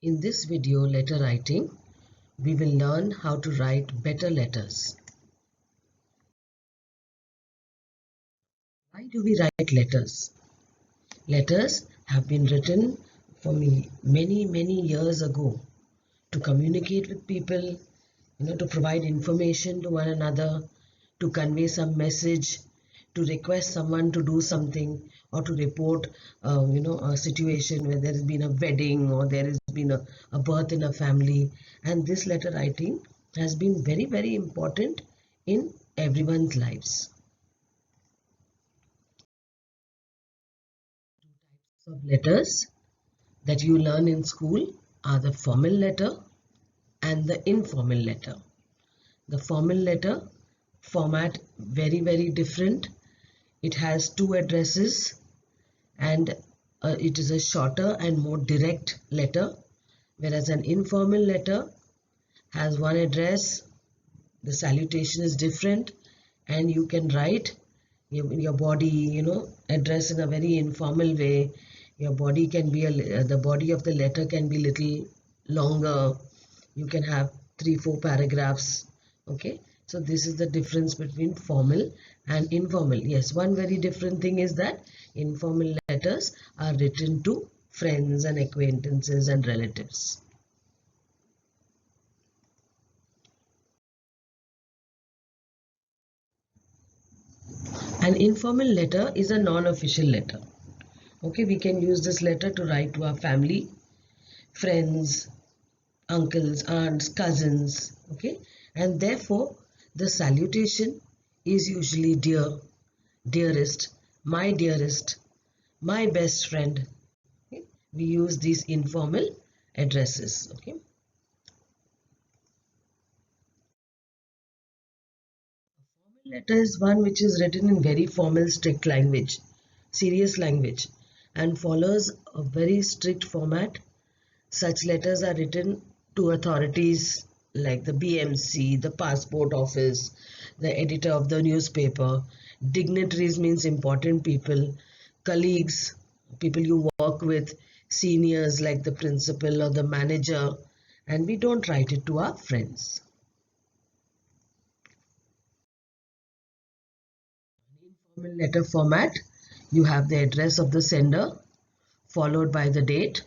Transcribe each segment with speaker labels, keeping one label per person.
Speaker 1: In this video, letter writing, we will learn how to write better letters. Why do we write letters? Letters have been written for me many years ago to communicate with people, to provide information to one another, to convey some message, to request someone to do something, or to report, a situation where there has been a wedding or there has been a birth in a family. And this letter writing has been very important in everyone's lives. Of letters that you learn in school are the formal letter and the informal letter. The formal letter format very different. It has two addresses and it is a shorter and more direct letter, whereas an informal letter has one address, the salutation is different, and you can write your body, address in a very informal way. Your body can be the body of the letter can be little longer. You can have 3-4 paragraphs. Okay, so this is the difference between formal and informal. Yes, one very different thing is that informal letters are written to friends and acquaintances and relatives. An informal letter is a non-official letter. Okay, we can use this letter to write to our family, friends, uncles, aunts, cousins. Okay, and therefore the salutation is usually dear, dearest, my best friend. Okay? We use these informal addresses. Okay. Letter is one which is written in very formal, strict language, serious language, and follows a very strict format. Such letters are written to authorities like the BMC, the passport office, the editor of the newspaper. Dignitaries means important people, colleagues, people you work with, seniors like the principal or the manager, and we don't write it to our friends. Informal letter format, you have the address of the sender followed by the date.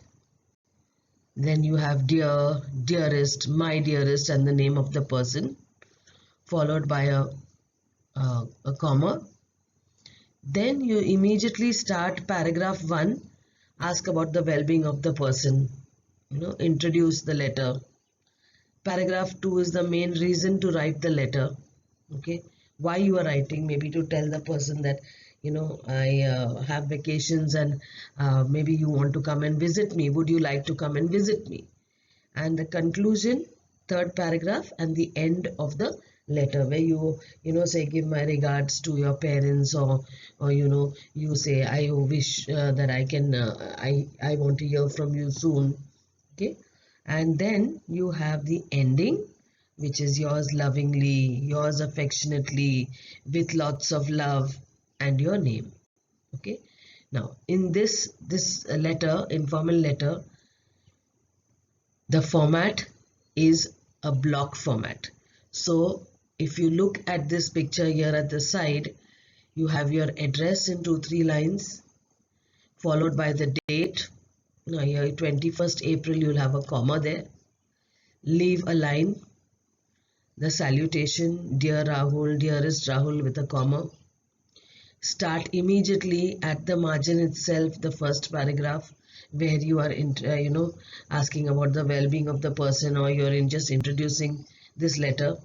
Speaker 1: Then you have dear, dearest, my dearest, and the name of the person, followed by a comma. Then you immediately start paragraph 1, ask about the well-being of the person, introduce the letter. Paragraph 2 is the main reason to write the letter. Okay, why you are writing, maybe to tell the person that I have vacations and maybe you want to come and visit me, would you like to come and visit me? And the conclusion, third paragraph, and the end of the letter where you say give my regards to your parents, or you say I wish that I can I want to hear from you soon. Okay, and then you have the ending, which is yours lovingly, yours affectionately, with lots of love, and your name. Okay, now in this letter, informal letter, the format is a block format. So if you look at this picture here at the side, you have your address in 2-3 lines, followed by the date. Now here 21st April, you'll have a comma there. Leave a line, the salutation, dear Rahul, dearest Rahul, with a comma. Start immediately at the margin itself, the first paragraph, where you are asking about the well-being of the person, or you're just introducing this letter.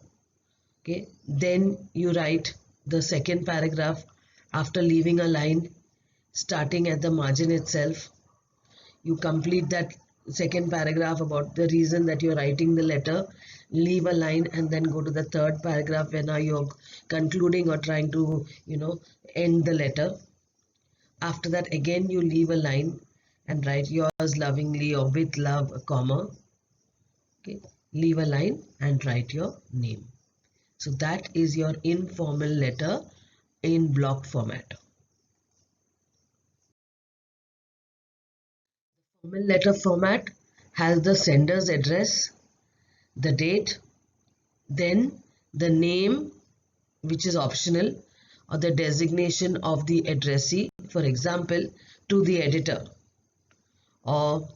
Speaker 1: Okay, then you write the second paragraph after leaving a line, starting at the margin itself. You complete that second paragraph about the reason that you're writing the letter, leave a line, and then go to the third paragraph where now you're concluding or trying to end the letter. After that, again you leave a line and write yours lovingly or with love, a comma. Okay, leave a line and write your name. So that is your informal letter in block format. Formal letter format has the sender's address, the date, then the name, which is optional, or the designation of the addressee, for example, to the editor or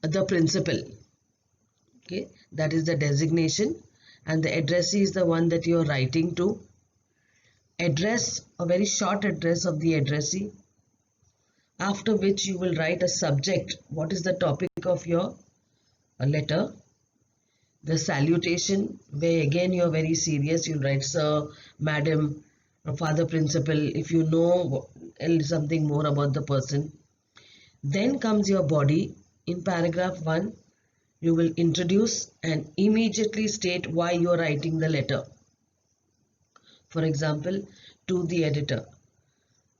Speaker 1: the principal. Okay, that is the designation, and the addressee is the one that you are writing to. Address, a very short address of the addressee, after which you will write a subject. What is the topic of your letter? The salutation, where again you are very serious, you'll write sir, madam, or father principal, if you know something more about the person. Then comes your body. In paragraph 1, you will introduce and immediately state why you are writing the letter. For example, to the editor,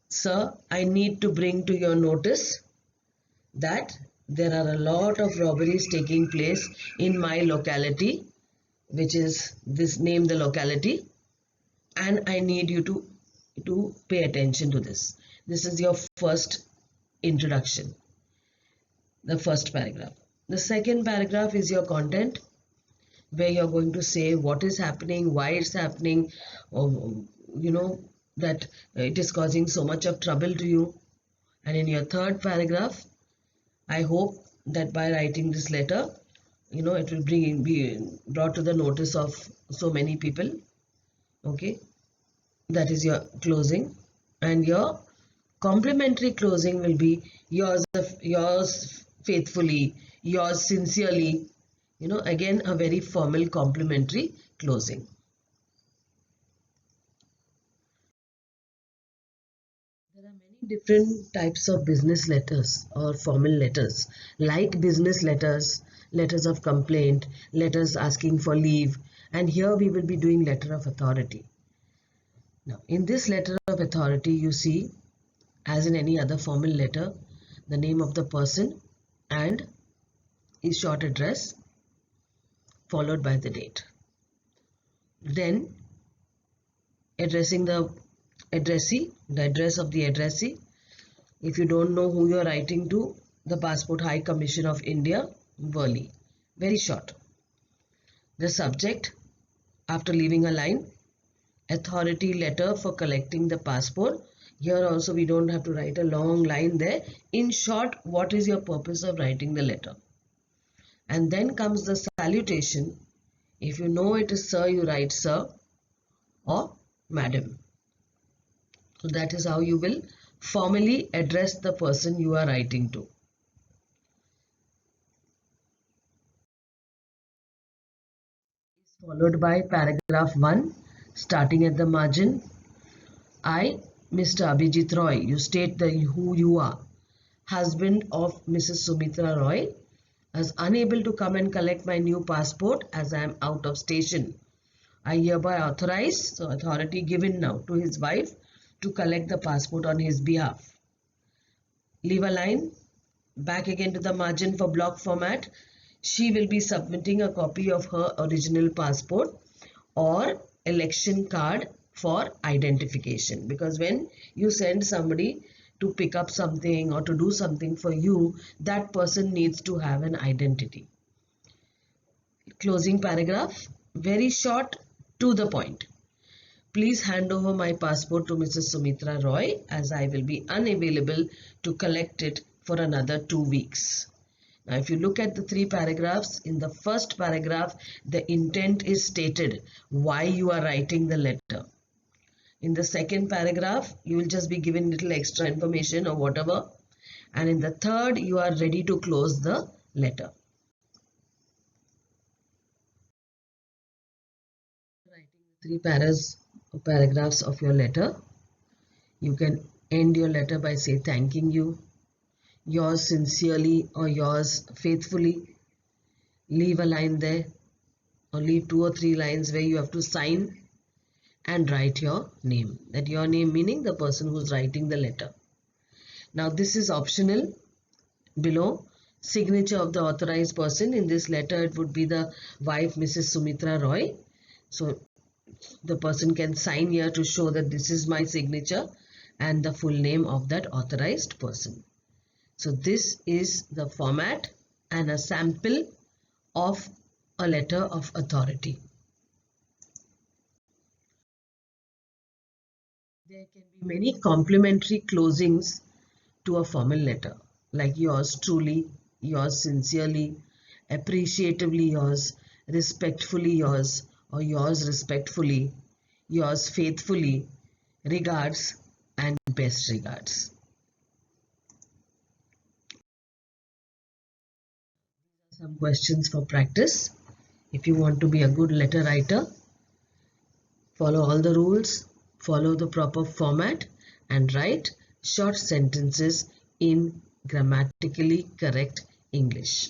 Speaker 1: sir, I need to bring to your notice that there are a lot of robberies taking place in my locality, which is this, name the locality, and I need you to pay attention to this. This is your first introduction, the first paragraph. The second paragraph is your content, where you're going to say what is happening, why it's happening, or that it is causing so much of trouble to you. And in your third paragraph, I hope that by writing this letter, it will be brought to the notice of so many people. Okay, that is your closing. And your complimentary closing will be yours faithfully, yours sincerely. Again, a very formal complimentary closing. There are many different types of business letters or formal letters, like business letters, letters of complaint, letters asking for leave, and here we will be doing letter of authority. Now, in this letter of authority, you see, as in any other formal letter, the name of the person and his short address, followed by the date. Then addressing the addressee, the address of the addressee. If you don't know who you are writing to, the Passport High Commission of India, Worli. Very short. The subject, after leaving a line, authority letter for collecting the passport. Here also we don't have to write a long line there. In short, what is your purpose of writing the letter? And then comes the salutation. If you know it is sir, you write sir or madam. So that is how you will formally address the person you are writing to. Followed by paragraph 1, starting at the margin. I, Mr. Abhijit Roy, you state who you are. Husband of Mrs. Sumitra Roy, is unable to come and collect my new passport as I am out of station. I hereby authorize, so authority given now to his wife to collect the passport on his behalf. Leave a line, back again to the margin for block format. She will be submitting a copy of her original passport or election card for identification, because when you send somebody to pick up something or to do something for you, that person needs to have an identity. Closing paragraph, very short, to the point. Please hand over my passport to Mrs. Sumitra Roy, as I will be unavailable to collect it for another 2 weeks. Now, if you look at the 3 paragraphs, in the first paragraph, the intent is stated, why you are writing the letter. In the second paragraph, you will just be given little extra information or whatever. And in the third, you are ready to close the letter. Writing the 3 paragraphs of your letter, you can end your letter by say thanking you, yours sincerely or yours faithfully. Leave a line there or leave 2 or 3 lines where you have to sign and write your name. That your name meaning the person who's writing the letter. Now this is optional. Below, signature of the authorized person. In this letter it would be the wife, Mrs. Sumitra Roy. So the person can sign here to show that this is my signature and the full name of that authorized person. So this is the format and a sample of a letter of authority. There can be many complimentary closings to a formal letter, like yours truly, yours sincerely, appreciatively yours, respectfully yours, or yours respectfully, yours faithfully, regards, and best regards. Some questions for practice. If you want to be a good letter writer, follow all the rules, follow the proper format, and write short sentences in grammatically correct English.